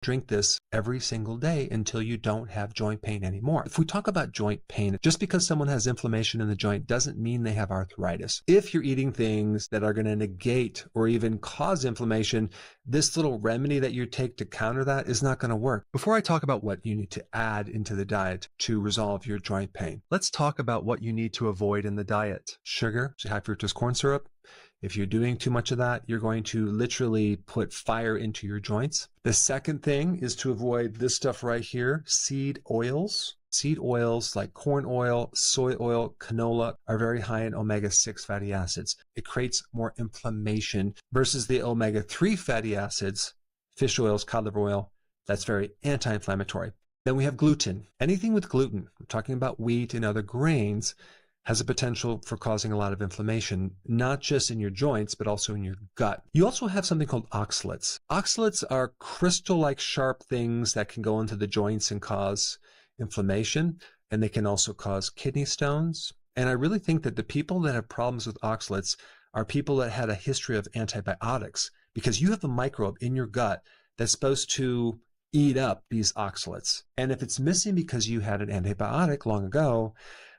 Drink this every single day until you don't have joint pain anymore. If we talk about joint pain, just because someone has inflammation in the joint doesn't mean they have arthritis. If you're eating things that are going to negate or even cause inflammation, this little remedy that you take to counter that is not going to work. Before I talk about what you need to add into the diet to resolve your joint pain, let's talk about what you need to avoid in the diet. Sugar, so high fructose corn syrup. If you're doing too much of that, you're going to literally put fire into your joints. The second thing is to avoid this stuff right here, seed oils. Seed oils like corn oil, soy oil, canola are very high in omega-6 fatty acids. It creates more inflammation versus the omega-3 fatty acids, fish oils, cod liver oil, that's very anti-inflammatory. Then we have gluten. Anything with gluten, we're talking about wheat and other grains, has a potential for causing a lot of inflammation, not just in your joints, but also in your gut. You also have something called oxalates. Oxalates are crystal-like sharp things that can go into the joints and cause inflammation, and they can also cause kidney stones. And I really think that the people that have problems with oxalates are people that had a history of antibiotics, because you have a microbe in your gut that's supposed to eat up these oxalates. And if it's missing because you had an antibiotic long ago,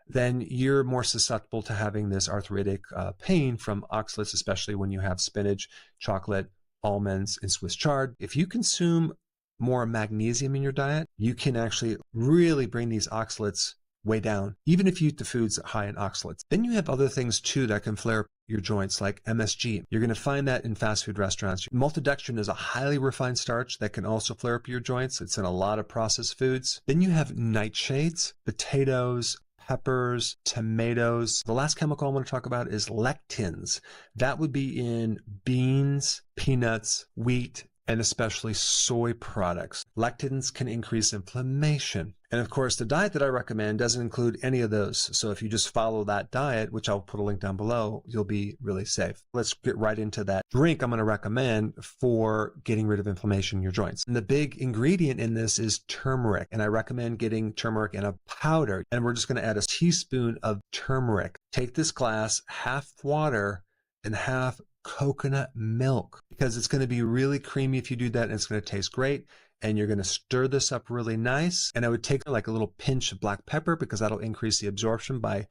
then you're more susceptible to having this arthritic pain from oxalates, especially when you have spinach, chocolate, almonds, and Swiss chard. If you consume more magnesium in your diet, you can actually really bring these oxalates way down, even if you eat the foods high in oxalates. Then you have other things too that can flare up your joints, like MSG. You're going to find that in fast food restaurants. Maltodextrin is a highly refined starch that can also flare up your joints. It's in a lot of processed foods. Then you have nightshades, potatoes, peppers, tomatoes. The last chemical I want to talk about is lectins. That would be in beans, peanuts, wheat, and especially soy products. Lectins can increase inflammation. And of course, the diet that I recommend doesn't include any of those. So if you just follow that diet, which I'll put a link down below, you'll be really safe. Let's get right into that drink I'm going to recommend for getting rid of inflammation in your joints. And the big ingredient in this is turmeric. And I recommend getting turmeric in a powder. And we're just going to add a teaspoon of turmeric. Take this glass, half water and half coconut milk, because it's going to be really creamy if you do that, and it's going to taste great. And you're going to stir this up really nice. And I would take like a little pinch of black pepper, because that'll increase the absorption by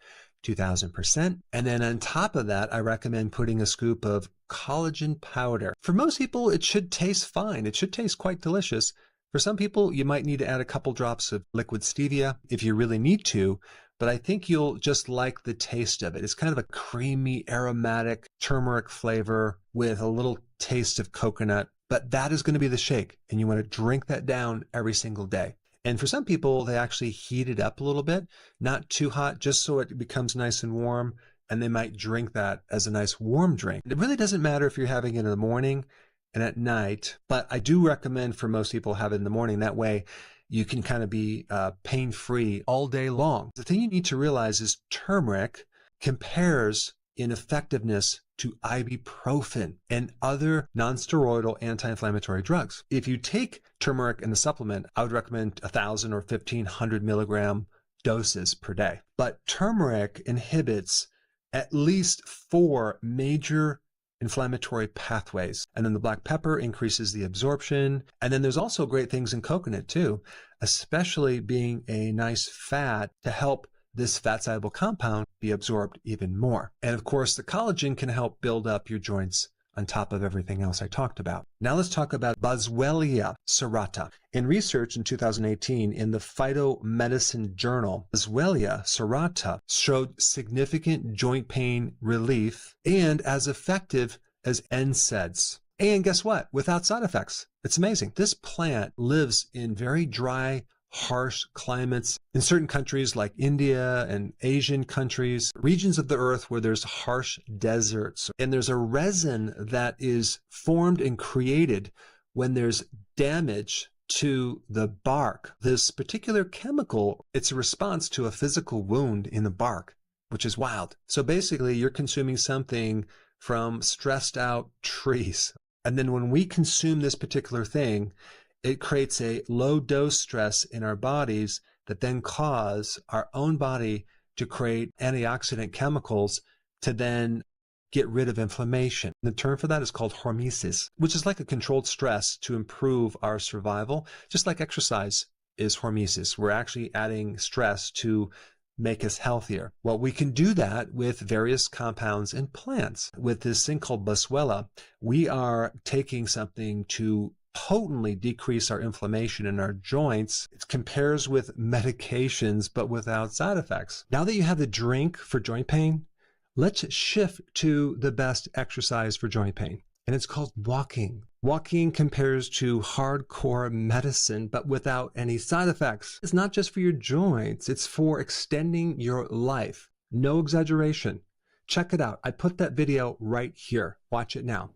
2000%. And then on top of that, I recommend putting a scoop of collagen powder. For most people, it should taste fine. It should taste quite delicious. For some people, you might need to add a couple drops of liquid stevia if you really need to, but I think you'll just like the taste of it. It's kind of a creamy, aromatic turmeric flavor with a little taste of coconut, but that is going to be the shake, and you want to drink that down every single day. And for some people, they actually heat it up a little bit, not too hot, just so it becomes nice and warm, and they might drink that as a nice warm drink. It really doesn't matter if you're having it in the morning and at night, but I do recommend for most people have it in the morning. That way you can kind of be pain-free all day long. The thing you need to realize is turmeric compares in effectiveness to ibuprofen and other non-steroidal anti-inflammatory drugs. If you take turmeric in the supplement, I would recommend 1,000 or 1,500 milligram doses per day. But turmeric inhibits at least 4 major inflammatory pathways. And then the black pepper increases the absorption. And then there's also great things in coconut too, especially being a nice fat to help this fat-soluble compound be absorbed even more. And of course, the collagen can help build up your joints on top of everything else I talked about. Now let's talk about Boswellia serrata. In research in 2018 in the Phytomedicine Journal, Boswellia serrata showed significant joint pain relief and as effective as NSAIDs. And guess what? Without side effects. It's amazing. This plant lives in very dry, harsh climates in certain countries like India and Asian countries, regions of the earth where there's harsh deserts. And there's a resin that is formed and created when there's damage to the bark. This particular chemical, it's a response to a physical wound in the bark, which is wild. So basically, you're consuming something from stressed out trees. And then when we consume this particular thing, it creates a low dose stress in our bodies that then cause our own body to create antioxidant chemicals to then get rid of inflammation. The term for that is called hormesis, which is like a controlled stress to improve our survival, just like exercise is hormesis. We're actually adding stress to make us healthier. Well, we can do that with various compounds in plants. With this thing called boswellia, we are taking something to potently decrease our inflammation in our joints. It compares with medications, but without side effects. Now that you have the drink for joint pain, let's shift to the best exercise for joint pain. And it's called walking. Walking compares to hardcore medicine, but without any side effects. It's not just for your joints, it's for extending your life. No exaggeration. Check it out. I put that video right here. Watch it now.